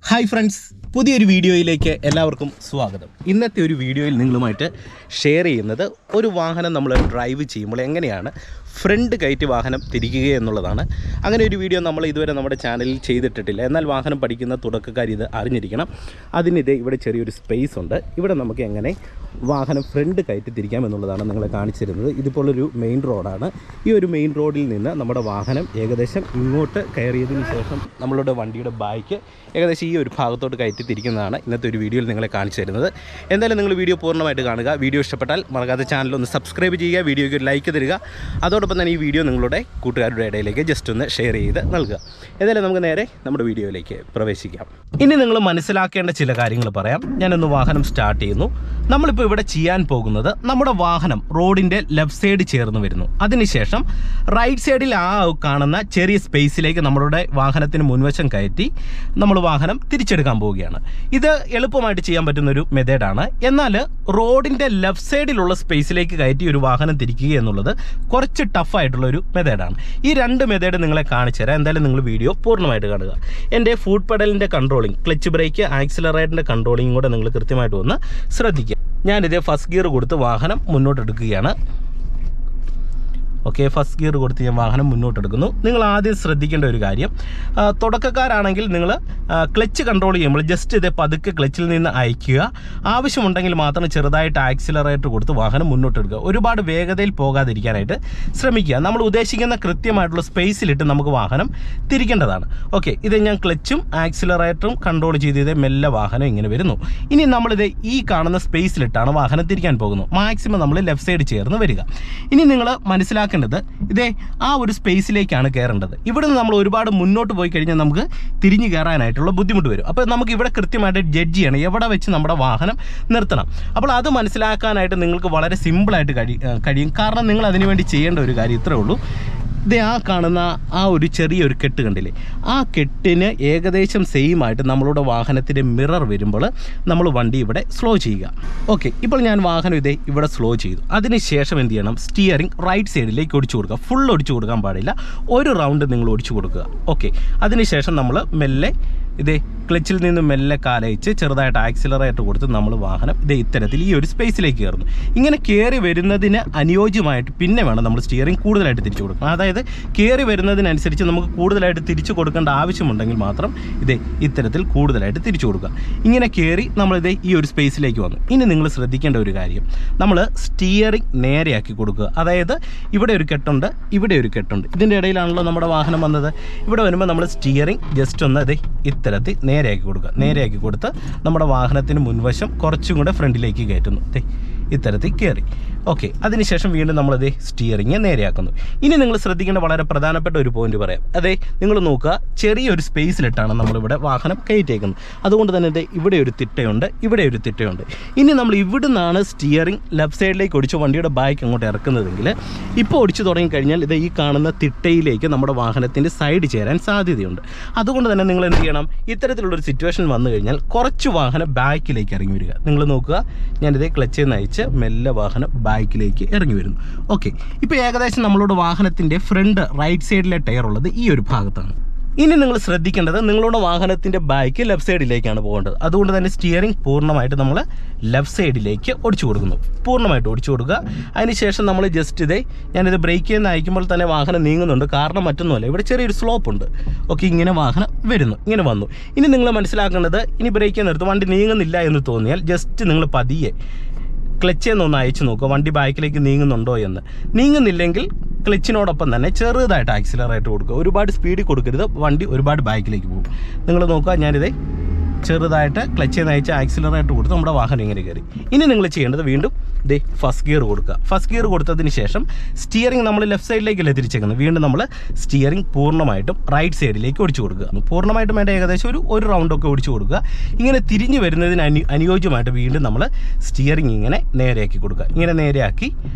Hi friends, പുതിയൊരു വീഡിയോയിലേക്ക് എല്ലാവർക്കും സ്വാഗതം. ഇന്നത്തെ ഒരു വീഡിയോയിൽ നിങ്ങളുമായിട്ട് ഷെയർ ചെയ്യുന്നത് ഒരു വാഹനം നമ്മൾ ഡ്രൈവ് ചെയ്യുമ്പോൾ എങ്ങനെയാണ് ഫ്രണ്ട് കയറ്റി വാഹനം തിരിക്കുക എന്നുള്ളതാണ്. അങ്ങനെ ഒരു വീഡിയോ നമ്മൾ ഇതുവരെ നമ്മുടെ ചാനലിൽ ചെയ്തിട്ടിട്ടില്ല. എന്നാൽ വാഹനം പഠിക്കുന്ന തുടക്കക്കാർ ഇത് അറിഞ്ഞിരിക്കണം. അതിനിത് ഇവിടെ ചെറിയൊരു സ്പേസ് ഉണ്ട്. ഇവിടെ നമുക്ക് എങ്ങനെ വാഹനം ഫ്രണ്ട് കയറ്റി തിരിക്കാം എന്നുള്ളതാണ് നിങ്ങളെ കാണിച്ചു തരുന്നത്. ഇതുപോലൊരു മെയിൻ റോഡാണ്. ഈ ഒരു മെയിൻ റോഡിൽ നിന്ന് നമ്മുടെ വാഹനം ഏകദേശം ഇങ്ങോട്ട് കയറിയതിന് ശേഷം നമ്മളുടെ വണ്ടിയുടെ ബാക്ക് ഏകദേശം ഈ ഒരു ഭാഗത്തോട്ട് കയറ്റി തിരിക്കുന്നതാണ് ഇന്നത്തെ ഒരു വീഡിയോയിൽ നിങ്ങളെ കാണിച്ചു തരുന്നത്. എന്തായാലും നിങ്ങൾ വീഡിയോ പൂർണ്ണമായിട്ട് കാണുക. വീഡിയോ ഇഷ്ടപ്പെട്ടാൽ മറക്കാതെ ചാനൽ ഒന്ന് സബ്സ്ക്രൈബ് ചെയ്യുക, വീഡിയോയ്ക്ക് ഒരു ലൈക്ക് തരിക. അതോടൊപ്പം തന്നെ ഈ വീഡിയോ നിങ്ങളുടെ കൂട്ടുകാരുടെ ഇടയിലേക്ക് ജസ്റ്റ് ഒന്ന് ഷെയർ ചെയ്ത് നൽകുക. ഏതായാലും നമുക്ക് നേരെ നമ്മുടെ വീഡിയോയിലേക്ക് പ്രവേശിക്കാം. ഇനി നിങ്ങൾ മനസ്സിലാക്കേണ്ട ചില കാര്യങ്ങൾ പറയാം. ഞാനൊന്ന് വാഹനം സ്റ്റാർട്ട് ചെയ്യുന്നു. നമ്മളിപ്പോൾ ഇവിടെ ചെയ്യാൻ പോകുന്നത് നമ്മുടെ വാഹനം റോഡിൻ്റെ ലെഫ്റ്റ് സൈഡ് ചേർന്ന് വരുന്നു. അതിനുശേഷം റൈറ്റ് സൈഡിൽ ആ കാണുന്ന ചെറിയ സ്പേസിലേക്ക് നമ്മളുടെ വാഹനത്തിന് മുൻവശം കയറ്റി നമ്മൾ വാഹനം തിരിച്ചെടുക്കാൻ പോവുകയാണ്. ഇത് എളുപ്പമായിട്ട് ചെയ്യാൻ പറ്റുന്നൊരു മെത്തേഡാണ്. എന്നാൽ റോഡിൻ്റെ ലെഫ്റ്റ് സൈഡിലുള്ള സ്പേസിലേക്ക് കയറ്റി ഒരു വാഹനം തിരിക്കുക എന്നുള്ളത് കുറച്ച് ടഫായിട്ടുള്ളൊരു മെത്തേഡാണ്. ഈ രണ്ട് മെത്തേഡ് നിങ്ങളെ കാണിച്ചു തരാം. എന്തായാലും നിങ്ങൾ വീഡിയോ പൂർണ്ണമായിട്ട് കാണുക. എൻ്റെ ഫുഡ് പെഡലിൻ്റെ കൺട്രോളിങ്, ക്ലച്ച് ബ്രേക്ക്, ആക്സിലറേറ്ററിൻ്റെ കൺട്രോളിങ് കൂടെ നിങ്ങൾ കൃത്യമായിട്ട് ഒന്ന് ശ്രദ്ധിക്കുക. ഞാനിതേ ഫസ്റ്റ് ഗിയർ കൊടുത്ത് വാഹനം മുന്നോട്ടെടുക്കുകയാണ്. ഓക്കെ, ഫസ്റ്റ് ഗിയർ കൊടുത്ത് ഞാൻ വാഹനം മുന്നോട്ടെടുക്കുന്നു. നിങ്ങൾ ആദ്യം ശ്രദ്ധിക്കേണ്ട ഒരു കാര്യം, തുടക്കക്കാരാണെങ്കിൽ നിങ്ങൾ ക്ലച്ച് കൺട്രോൾ ചെയ്യുമ്പോൾ ജസ്റ്റ് ഇതേ പതുക്കെ ക്ലച്ചിൽ നിന്ന് അയക്കുക. ആവശ്യമുണ്ടെങ്കിൽ മാത്രം ചെറുതായിട്ട് ആക്സിലറേറ്റർ കൊടുത്ത് വാഹനം മുന്നോട്ടെടുക്കുക. ഒരുപാട് വേഗതയിൽ പോകാതിരിക്കാനായിട്ട് ശ്രമിക്കുക. നമ്മൾ ഉദ്ദേശിക്കുന്ന കൃത്യമായിട്ടുള്ള സ്പേസിലിട്ട് നമുക്ക് വാഹനം തിരിക്കേണ്ടതാണ്. ഓക്കെ, ഇത് ഞാൻ ക്ലച്ചും ആക്സിലറേറ്ററും കൺട്രോൾ ചെയ്ത് ഇതേ മെല്ലെ വാഹനം ഇങ്ങനെ വരുന്നു. ഇനി നമ്മളിത് ഈ കാണുന്ന സ്പേസിലിട്ടാണ് വാഹനം തിരിക്കാൻ പോകുന്നത്. മാക്സിമം നമ്മൾ ലെഫ്റ്റ് സൈഡ് ചേർന്ന് വരിക. ഇനി നിങ്ങൾ മനസ്സിലാക്കേണ്ടത് ഇതേ ആ ഒരു സ്പേസിലേക്കാണ് കയറേണ്ടത്. ഇവിടെ നിന്ന് നമ്മൾ ഒരുപാട് മുന്നോട്ട് പോയി കഴിഞ്ഞാൽ നമുക്ക് തിരിഞ്ഞു കയറാനായിട്ടുള്ള ബുദ്ധിമുട്ട് വരും. അപ്പോൾ നമുക്ക് ഇവിടെ കൃത്യമായിട്ട് ജഡ്ജ് ചെയ്യണം എവിടെ വെച്ച് നമ്മുടെ വാഹനം നിർത്തണം. അപ്പോൾ അത് മനസ്സിലാക്കാനായിട്ട് നിങ്ങൾക്ക് വളരെ സിമ്പിളായിട്ട് കഴിയും. കാരണം നിങ്ങൾ അതിനുവേണ്ടി ചെയ്യേണ്ട ഒരു കാര്യം ഇത്രേ ഉള്ളൂ. ഇത് ആ കാണുന്ന ആ ഒരു ചെറിയൊരു കെട്ട് കണ്ടില്ലേ, ആ കെട്ടിന് ഏകദേശം സെയിം ആയിട്ട് നമ്മളുടെ വാഹനത്തിൻ്റെ മിറർ വരുമ്പോൾ നമ്മൾ വണ്ടി ഇവിടെ സ്ലോ ചെയ്യുക. ഓക്കെ, ഇപ്പോൾ ഞാൻ വാഹനം ഇതേ ഇവിടെ സ്ലോ ചെയ്തു. അതിനുശേഷം എന്ത് ചെയ്യണം, സ്റ്റിയറിംഗ് റൈറ്റ് സൈഡിലേക്ക് ഒടിച്ചു കൊടുക്കുക. ഫുൾ ഒടിച്ചു കൊടുക്കാൻ പാടില്ല, ഒരു റൗണ്ട് നിങ്ങൾ ഒടിച്ചു കൊടുക്കുക. ഓക്കെ, അതിനുശേഷം നമ്മൾ മെല്ലെ ഇതേ ക്ലച്ചിൽ നിന്ന് മെല്ലെ കാലയിച്ച് ചെറുതായിട്ട് ആക്സിലറേറ്റർ കൊടുത്ത് നമ്മൾ വാഹനം ഇതേ ഇത്തരത്തിൽ ഈ ഒരു സ്പേസിലേക്ക് കയറുന്നു. ഇങ്ങനെ കയറി വരുന്നതിന് അനുയോജ്യമായിട്ട് പിന്നെ വേണം നമ്മൾ സ്റ്റിയറിംഗ് കൂടുതലായിട്ട് തിരിച്ചു കൊടുക്കണം. അതായത് കയറി വരുന്നതിനനുസരിച്ച് നമുക്ക് കൂടുതലായിട്ട് തിരിച്ചു കൊടുക്കേണ്ട ആവശ്യമുണ്ടെങ്കിൽ മാത്രം ഇതേ ഇത്തരത്തിൽ കൂടുതലായിട്ട് തിരിച്ചു കൊടുക്കുക. ഇങ്ങനെ കയറി നമ്മളിതേ ഈ ഒരു സ്പേസിലേക്ക് വന്നു. ഇനി നിങ്ങൾ ശ്രദ്ധിക്കേണ്ട ഒരു കാര്യം, നമ്മൾ സ്റ്റിയറിംഗ് നേരെയാക്കി കൊടുക്കുക. അതായത് ഇവിടെ ഒരു കെട്ടുണ്ട്, ഇവിടെ ഒരു കെട്ടുണ്ട്, ഇതിൻ്റെ ഇടയിലാണല്ലോ നമ്മുടെ വാഹനം വന്നത്. ഇവിടെ വരുമ്പോൾ നമ്മൾ സ്റ്റിയറിംഗ് ജസ്റ്റ് ഒന്ന് അതേ ഇത്തരത്തിൽ നേരെയാക്കി കൊടുക്കുക. നേരെയാക്കി കൊടുത്ത് നമ്മുടെ വാഹനത്തിന് മുൻവശം കുറച്ചും കൂടെ ഫ്രണ്ടിലേക്ക് കയറ്റുന്നു. ഇത്തരത്തിൽ കയറി. ഓക്കെ, അതിനുശേഷം വീണ്ടും നമ്മളത് സ്റ്റിയറിങ് നേരെയാക്കുന്നു. ഇനി നിങ്ങൾ ശ്രദ്ധിക്കേണ്ട വളരെ പ്രധാനപ്പെട്ട ഒരു പോയിന്റ് പറയാം. അതെ, നിങ്ങൾ നോക്കുക, ചെറിയൊരു സ്പേസിലിട്ടാണ് നമ്മളിവിടെ വാഹനം കയറ്റിയേക്കുന്നത്. അതുകൊണ്ട് തന്നെ ഇവിടെ ഒരു തിട്ടയുണ്ട്, ഇവിടെ ഒരു തിട്ടയുണ്ട്. ഇനി നമ്മൾ ഇവിടെ നിന്നാണ് സ്റ്റിയറിംഗ് ലെഫ്റ്റ് സൈഡിലേക്ക് ഒടിച്ച് വണ്ടിയുടെ ബാക്ക് അങ്ങോട്ട് ഇറക്കുന്നതെങ്കിൽ ഇപ്പോൾ ഒടിച്ചു തുടങ്ങിക്കഴിഞ്ഞാൽ ഇത് ഈ കാണുന്ന തിട്ടയിലേക്ക് നമ്മുടെ വാഹനത്തിൻ്റെ സൈഡ് ചേരാൻ സാധ്യതയുണ്ട്. അതുകൊണ്ട് തന്നെ നിങ്ങൾ എന്ത് ചെയ്യണം, ഇത്തരത്തിലുള്ളൊരു സിറ്റുവേഷൻ വന്നു കഴിഞ്ഞാൽ കുറച്ച് വാഹനം ബാക്കിലേക്ക് ഇറങ്ങി വരിക. നിങ്ങൾ നോക്കുക, ഞാനിതേ ക്ലച്ചിൽ നിന്ന് അയച്ച് മെല്ലെ വാഹനം ബാക്കിലേക്ക് ഇറങ്ങി വരുന്നു. ഓക്കെ, ഇപ്പോൾ ഏകദേശം നമ്മളോട് വാഹനത്തിൻ്റെ ഫ്രണ്ട് റൈറ്റ് സൈഡിലെ ടയർ ഉള്ളത് ഈ ഒരു ഭാഗത്താണ്. ഇനി നിങ്ങൾ ശ്രദ്ധിക്കേണ്ടത്, നിങ്ങളുടെ വാഹനത്തിൻ്റെ ബാക്ക് ലെഫ്റ്റ് സൈഡിലേക്കാണ് പോകേണ്ടത്. അതുകൊണ്ട് തന്നെ സ്റ്റിയറിംഗ് പൂർണ്ണമായിട്ട് നമ്മൾ ലെഫ്റ്റ് സൈഡിലേക്ക് ഒടിച്ചു കൊടുക്കുന്നു. പൂർണ്ണമായിട്ട് ഒടിച്ചു കൊടുക്കുക. അതിനുശേഷം നമ്മൾ ജസ്റ്റ് ഇതേ ഞാനിത് ബ്രേക്കിൽ നിന്ന് അയക്കുമ്പോൾ തന്നെ വാഹനം നീങ്ങുന്നുണ്ട്. കാരണം മറ്റൊന്നുമല്ല, ഇവിടെ ചെറിയൊരു സ്ലോപ്പ് ഉണ്ട്. ഓക്കെ, ഇങ്ങനെ വാഹനം വരുന്നു, ഇങ്ങനെ വന്നു. ഇനി നിങ്ങൾ മനസ്സിലാക്കേണ്ടത്, ഇനി ബ്രേക്കിൽ നിർത്ത് വണ്ടി നീങ്ങുന്നില്ല എന്ന് തോന്നിയാൽ ജസ്റ്റ് നിങ്ങൾ പതിയെ ക്ലച്ചിൽ നിന്നൊന്ന് അയച്ചു നോക്കുക, വണ്ടി ബാക്കിലേക്ക് നീങ്ങുന്നുണ്ടോ എന്ന്. നീങ്ങുന്നില്ലെങ്കിൽ ക്ലച്ചിനോടൊപ്പം തന്നെ ചെറുതായിട്ട് ആക്സിലറേറ്റർ കൊടുക്കുക. ഒരുപാട് സ്പീഡിൽ കൊടുക്കരുത്, വണ്ടി ഒരുപാട് ബാക്കിലേക്ക് പോകും. നിങ്ങൾ നോക്കുക, ഞാനിതേ ചെറുതായിട്ട് ക്ലച്ചിൽ നിന്ന് അയച്ച് ആക്സിലറേറ്റർ കൊടുത്ത് നമ്മുടെ വാഹനം ഇങ്ങനെ കയറി. ഇനി നിങ്ങൾ ചെയ്യേണ്ടത് വീണ്ടും ദേ ഫസ്റ്റ് ഗിയർ കൊടുക്കുക. ഫസ്റ്റ് ഗിയർ കൊടുത്തതിന് ശേഷം സ്റ്റിയറിംഗ് നമ്മൾ ലെഫ്റ്റ് സൈഡിലേക്കല്ലേ തിരിച്ചേക്കുന്നത്. വീണ്ടും നമ്മൾ സ്റ്റിയറിംഗ് പൂർണ്ണമായിട്ടും റൈറ്റ് സൈഡിലേക്ക് ഒടിച്ചു കൊടുക്കുക. പൂർണ്ണമായിട്ടും വേണ്ട ഏകദേശം ഒരു റൗണ്ടൊക്കെ ഒടിച്ചു കൊടുക്കുക. ഇങ്ങനെ തിരിഞ്ഞു വരുന്നതിന് അനുയോജ്യമായിട്ട് വീണ്ടും നമ്മൾ സ്റ്റിയറിംഗ് ഇങ്ങനെ നേരെയാക്കി കൊടുക്കുക. ഇങ്ങനെ നേരെയാക്കി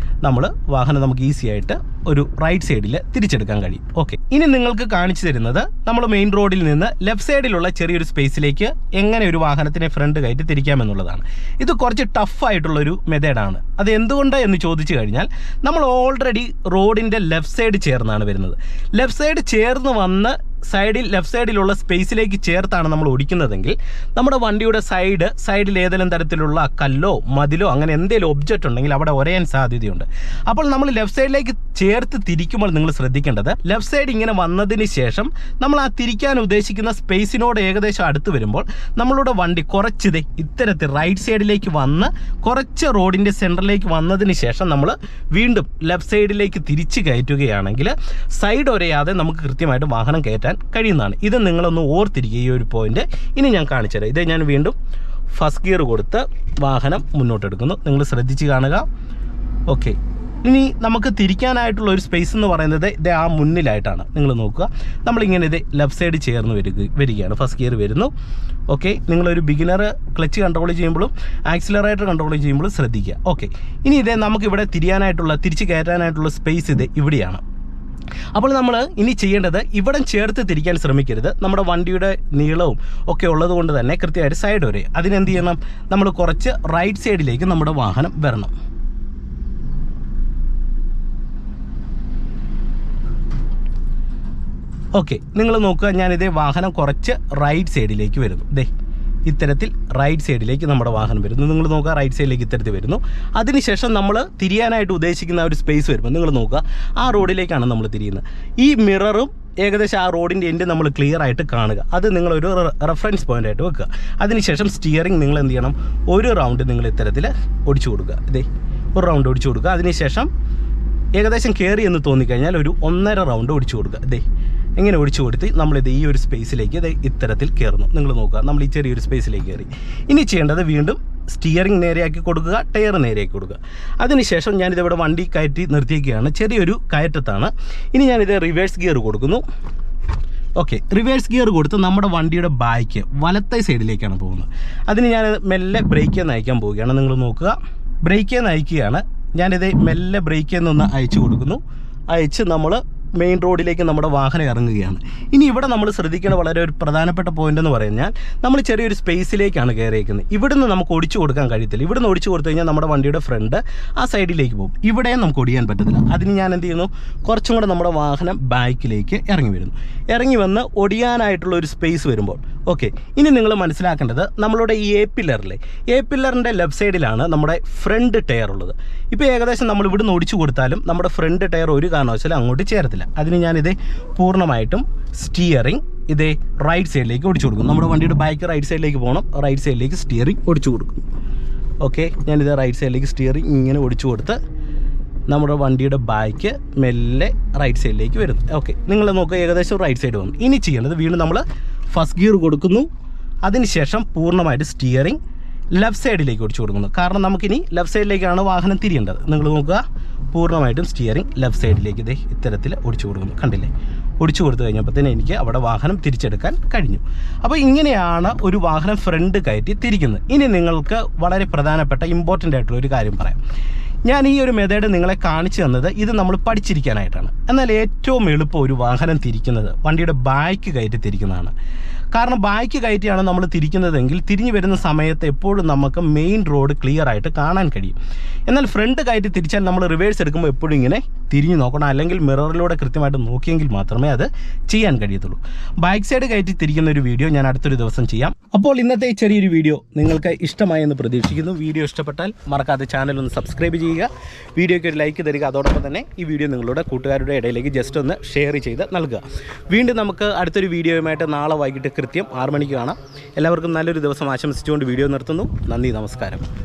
നമ്മൾ വാഹനം നമുക്ക് ഈസി ആയിട്ട് ഒരു റൈറ്റ് സൈഡിൽ തിരിച്ചെടുക്കാൻ കഴിയും. ഓക്കെ, ഇനി നിങ്ങൾക്ക് കാണിച്ചു തരുന്നത് നമ്മൾ മെയിൻ റോഡിൽ നിന്ന് ലെഫ്റ്റ് സൈഡിലുള്ള ചെറിയൊരു സ്പേസിലേക്ക് എങ്ങനെ ഒരു വാഹനത്തിനെ ഫ്രണ്ട് കയറ്റി തിരിക്കാമെന്നുള്ളതാണ്. ഇത് കുറച്ച് ടഫായിട്ടുള്ളൊരു മെത്തേഡാണ്. അത് എന്തുകൊണ്ട് എന്ന് ചോദിച്ചു കഴിഞ്ഞാൽ, നമ്മൾ ഓൾറെഡി റോഡിൻ്റെ ലെഫ്റ്റ് സൈഡ് ചേർന്നാണ് വരുന്നത്. ലെഫ്റ്റ് സൈഡ് ചേർന്ന് വന്ന് ലെഫ്റ്റ് സൈഡിലുള്ള സ്പേസിലേക്ക് ചേർത്താണ് നമ്മൾ ഓടിക്കുന്നതെങ്കിൽ നമ്മുടെ വണ്ടിയുടെ സൈഡിൽ ഏതെങ്കിലും തരത്തിലുള്ള കല്ലോ മതിലോ അങ്ങനെ എന്തെങ്കിലും ഒബ്ജക്റ്റ് ഉണ്ടെങ്കിൽ അവിടെ ഒരയാൻ സാധ്യതയുണ്ട്. അപ്പോൾ നമ്മൾ ലെഫ്റ്റ് സൈഡിലേക്ക് ചേർത്ത് തിരിക്കുമ്പോൾ നിങ്ങൾ ശ്രദ്ധിക്കേണ്ടത് ലെഫ്റ്റ് സൈഡ് ഇങ്ങനെ വന്നതിന് ശേഷം നമ്മൾ ആ തിരിക്കാൻ ഉദ്ദേശിക്കുന്ന സ്പേസിനോട് ഏകദേശം അടുത്ത് വരുമ്പോൾ നമ്മളുടെ വണ്ടി കുറച്ച് ഇത്തരത്തിൽ റൈറ്റ് സൈഡിലേക്ക് വന്ന് കുറച്ച് റോഡിൻ്റെ സെൻറ്ററിലേക്ക് വന്നതിന് ശേഷം നമ്മൾ വീണ്ടും ലെഫ്റ്റ് സൈഡിലേക്ക് തിരിച്ച് കയറ്റുകയാണെങ്കിൽ സൈഡ് ഒരയാതെ നമുക്ക് കൃത്യമായിട്ട് വാഹനം കയറ്റാൻ കഴിയുന്നതാണ്. ഇത് നിങ്ങളൊന്ന് ഓർത്തിരിക്കുക ഈ ഒരു പോയിന്റ്. ഇനി ഞാൻ കാണിച്ചു തരാം. ഇത് ഞാൻ വീണ്ടും ഫസ്റ്റ് ഗിയർ കൊടുത്ത് വാഹനം മുന്നോട്ടെടുക്കുന്നു. നിങ്ങൾ ശ്രദ്ധിച്ച് കാണുക. ഓക്കെ, ഇനി നമുക്ക് തിരിക്കാനായിട്ടുള്ള ഒരു സ്പേസ് എന്ന് പറയുന്നത് ഇത് ആ മുന്നിലായിട്ടാണ്. നിങ്ങൾ നോക്കുക, നമ്മളിങ്ങനെ ഇത് ലെഫ്റ്റ് സൈഡ് ചേർന്ന് വരികയാണ്. ഫസ്റ്റ് ഗിയർ വരുന്നു. ഓക്കെ, നിങ്ങളൊരു ബിഗിനർ ക്ലച്ച് കൺട്രോൾ ചെയ്യുമ്പോഴും ആക്സിലറേറ്റർ കൺട്രോൾ ചെയ്യുമ്പോഴും ശ്രദ്ധിക്കുക. ഓക്കെ, ഇനി ഇതേ നമുക്കിവിടെ തിരിച്ച് കയറ്റാനായിട്ടുള്ള സ്പേസ് ഇത് ഇവിടെയാണ്. അപ്പോൾ നമ്മൾ ഇനി ചെയ്യേണ്ടത് ഇവിടെ ചേർത്ത് തിരിക്കാൻ ശ്രമിക്കരുത്. നമ്മുടെ വണ്ടിയുടെ നീളവും ഒക്കെ ഉള്ളത് കൊണ്ട് തന്നെ കൃത്യമായിട്ട് സൈഡ് വരെ അതിനെന്ത് ചെയ്യണം, നമ്മൾ കുറച്ച് റൈറ്റ് സൈഡിലേക്ക് നമ്മുടെ വാഹനം വരണം. ഓക്കെ, നിങ്ങൾ നോക്കുക, ഞാനിതേ വാഹനം കുറച്ച് റൈറ്റ് സൈഡിലേക്ക് വരുന്നു. ഇത്തരത്തിൽ റൈറ്റ് സൈഡിലേക്ക് നമ്മുടെ വാഹനം വരുന്നു. നിങ്ങൾ നോക്കുക, റൈറ്റ് സൈഡിലേക്ക് ഇത്തരത്തിൽ വരുന്നു. അതിനുശേഷം നമ്മൾ തിരിയാനായിട്ട് ഉദ്ദേശിക്കുന്ന ഒരു സ്പേസ് വരുമ്പോൾ നിങ്ങൾ നോക്കുക, ആ റോഡിലേക്കാണ് നമ്മൾ തിരിയുന്നത്. ഈ മിററും ഏകദേശം ആ റോഡിൻ്റെ എൻഡ് നമ്മൾ ക്ലിയർ ആയിട്ട് കാണുക. അത് നിങ്ങളൊരു റെഫറൻസ് പോയിൻ്റ് ആയിട്ട് വെക്കുക. അതിനുശേഷം സ്റ്റിയറിംഗ് നിങ്ങൾ എന്ത് ചെയ്യണം, ഒരു റൗണ്ട് നിങ്ങൾ ഇത്തരത്തിൽ ഓടിച്ചു കൊടുക്കുക. ഒരു റൗണ്ട് ഓടിച്ചു കൊടുക്കുക. അതിനുശേഷം ഏകദേശം കയറി എന്ന് തോന്നിക്കഴിഞ്ഞാൽ ഒരു 1.5 റൗണ്ട് ഓടിച്ചു കൊടുക്കുക. ഇങ്ങനെ ഒഴിച്ചു കൊടുത്ത് നമ്മളിത് ഈ ഒരു സ്പേസിലേക്ക് ഇത്തരത്തിൽ കയറുന്നു. നിങ്ങൾ നോക്കുക, നമ്മൾ ഈ ചെറിയൊരു സ്പേസിലേക്ക് കയറി. ഇനി ചെയ്യേണ്ടത് വീണ്ടും സ്റ്റിയറിംഗ് നേരെയാക്കി കൊടുക്കുക, ടയർ നേരെയാക്കി കൊടുക്കുക. അതിനുശേഷം ഞാനിതിവിടെ വണ്ടി കയറ്റി നിർത്തിയിരിക്കുകയാണ്. ചെറിയൊരു കയറ്റത്താണ്. ഇനി ഞാനിത് റിവേഴ്സ് ഗിയർ കൊടുക്കുന്നു. ഓക്കെ, റിവേഴ്സ് ഗിയർ കൊടുത്ത് നമ്മുടെ വണ്ടിയുടെ ബാക്ക് വലത്തെ സൈഡിലേക്കാണ് പോകുന്നത്. അതിന് ഞാൻ മെല്ലെ ബ്രേക്ക് നയിക്കാൻ പോവുകയാണ്. നിങ്ങൾ നോക്കുക, ബ്രേക്ക് നയിക്കുകയാണ്. ഞാനിത് മെല്ലെ ബ്രേക്കിൽ നിന്ന് അയച്ചു കൊടുക്കുന്നു. അയച്ച് നമ്മൾ മെയിൻ റോഡിലേക്ക് നമ്മുടെ വാഹനം ഇറങ്ങുകയാണ്. ഇനി ഇവിടെ നമ്മൾ ശ്രദ്ധിക്കേണ്ട വളരെ ഒരു പ്രധാനപ്പെട്ട പോയിന്റ് എന്ന് പറഞ്ഞാൽ നമ്മൾ ചെറിയൊരു സ്പേസിലേക്കാണ് കയറിയിരിക്കുന്നത്. ഇവിടുന്ന് നമുക്ക് ഒടിച്ചു കൊടുക്കാൻ കഴിയത്തില്ല. ഇവിടുന്ന് ഒടിച്ചു കൊടുത്തു കഴിഞ്ഞാൽ നമ്മുടെ വണ്ടിയുടെ ഫ്രണ്ട് ആ സൈഡിലേക്ക് പോകും. ഇവിടെയും നമുക്ക് ഒടിയാൻ പറ്റത്തില്ല. അതിന് ഞാൻ എന്ത് ചെയ്യുന്നു, കുറച്ചും കൂടെ നമ്മുടെ വാഹനം ബാക്കിലേക്ക് ഇറങ്ങി വരുന്നു. ഇറങ്ങി വന്ന് ഒടിയാനായിട്ടുള്ള ഒരു സ്പേസ് വരുമ്പോൾ ഓക്കെ, ഇനി നിങ്ങൾ മനസ്സിലാക്കേണ്ടത് നമ്മളുടെ ഈ എ പില്ലറിൻ്റെ ലെഫ്റ്റ് സൈഡിലാണ് നമ്മുടെ ഫ്രണ്ട് ടയർ ഉള്ളത്. ഇപ്പോൾ ഏകദേശം നമ്മൾ ഇവിടുന്ന് ഒടിച്ചു കൊടുത്താലും നമ്മുടെ ഫ്രണ്ട് ടയർ ഒരു കാരണവശാലും അങ്ങോട്ട് ചേരത്തില്ല. അതിന് ഞാനിത് പൂർണ്ണമായിട്ടും സ്റ്റിയറിംഗ് റൈറ്റ് സൈഡിലേക്ക് ഒടിച്ചു കൊടുക്കും. നമ്മുടെ വണ്ടിയുടെ ബാക്ക് റൈറ്റ് സൈഡിലേക്ക് പോകണം. റൈറ്റ് സൈഡിലേക്ക് സ്റ്റിയറിംഗ് ഒടിച്ചു കൊടുക്കും. ഓക്കെ, ഞാനിത് റൈറ്റ് സൈഡിലേക്ക് സ്റ്റിയറിംഗ് ഇങ്ങനെ ഒടിച്ചു കൊടുത്ത് നമ്മുടെ വണ്ടിയുടെ ബാക്ക് മെല്ലെ റൈറ്റ് സൈഡിലേക്ക് വരുന്നു. ഓക്കെ, നിങ്ങൾ നോക്കുക, ഏകദേശം റൈറ്റ് സൈഡ് വന്നു. ഇനി ചെയ്യേണ്ടത് വീണ്ടും നമ്മൾ ഫസ്റ്റ് ഗിയർ കൊടുക്കുന്നു. അതിനുശേഷം പൂർണ്ണമായിട്ട് സ്റ്റിയറിംഗ് ലെഫ്റ്റ് സൈഡിലേക്ക് ഒടിച്ചു കൊടുക്കുന്നു. കാരണം നമുക്കിനി ലെഫ്റ്റ് സൈഡിലേക്കാണ് വാഹനം തിരിയേണ്ടത്. നിങ്ങൾ നോക്കുക, പൂർണ്ണമായിട്ടും സ്റ്റിയറിംഗ് ലെഫ്റ്റ് സൈഡിലേക്ക് ഇത്തരത്തിൽ ഒടിച്ചു കൊടുക്കുന്നു. കണ്ടില്ലേ, ഒടിച്ചു കൊടുത്തു കഴിഞ്ഞപ്പോൾ തന്നെ എനിക്ക് അവിടെ വാഹനം തിരിച്ചെടുക്കാൻ കഴിഞ്ഞു. അപ്പോൾ ഇങ്ങനെയാണ് ഒരു വാഹനം ഫ്രണ്ട് കയറ്റി തിരിക്കുന്നത്. ഇനി നിങ്ങൾക്ക് വളരെ പ്രധാനപ്പെട്ട ഇമ്പോർട്ടൻ്റ് ആയിട്ടുള്ള ഒരു കാര്യം പറയാം. ഞാൻ ഈ ഒരു മെത്തേഡ് നിങ്ങളെ കാണിച്ചു തന്നത് ഇത് നമ്മൾ പഠിച്ചിരിക്കാനായിട്ടാണ്. എന്നാൽ ഏറ്റവും എളുപ്പം ഒരു വാഹനം തിരിക്കുന്നത് വണ്ടിയുടെ ബാക്ക് കയറ്റി തിരിക്കുന്നതാണ്. കാരണം ബാക്ക് കയറ്റിയാണ് നമ്മൾ തിരിക്കുന്നതെങ്കിൽ തിരിഞ്ഞു വരുന്ന സമയത്ത് എപ്പോഴും നമുക്ക് മെയിൻ റോഡ് ക്ലിയർ ആയിട്ട് കാണാൻ കഴിയും. എന്നാൽ ഫ്രണ്ട് കയറ്റി തിരിച്ചാൽ നമ്മൾ റിവേഴ്സ് എടുക്കുമ്പോൾ എപ്പോഴും ഇങ്ങനെ തിരിഞ്ഞു നോക്കണം, അല്ലെങ്കിൽ മിററിലൂടെ കൃത്യമായിട്ട് നോക്കിയെങ്കിൽ മാത്രമേ അത് ചെയ്യാൻ കഴിയത്തുള്ളൂ. ബാക്ക് സൈഡ് കയറ്റി തിരിക്കുന്ന ഒരു വീഡിയോ ഞാൻ അടുത്തൊരു ദിവസം ചെയ്യാം. അപ്പോൾ ഇന്നത്തെ ഈ ചെറിയൊരു വീഡിയോ നിങ്ങൾക്ക് ഇഷ്ടമായി എന്ന് പ്രതീക്ഷിക്കുന്നു. വീഡിയോ ഇഷ്ടപ്പെട്ടാൽ മറക്കാതെ ചാനൽ ഒന്ന് സബ്സ്ക്രൈബ് ചെയ്യുക, വീഡിയോയ്ക്ക് ഒരു ലൈക്ക് തരിക. അതോടൊപ്പം തന്നെ ഈ വീഡിയോ നിങ്ങളുടെ കൂട്ടുകാരുടെ ഇടയിലേക്ക് ജസ്റ്റ് ഒന്ന് ഷെയർ ചെയ്ത് നൽകുക. വീണ്ടും നമുക്ക് അടുത്തൊരു വീഡിയോയുമായിട്ട് നാളെ വൈകിട്ട് കൃത്യം 6 മണിക്ക് കാണാം. എല്ലാവർക്കും നല്ലൊരു ദിവസം ആശംസിച്ചുകൊണ്ട് വീഡിയോ നിർത്തുന്നു. നന്ദി, നമസ്കാരം.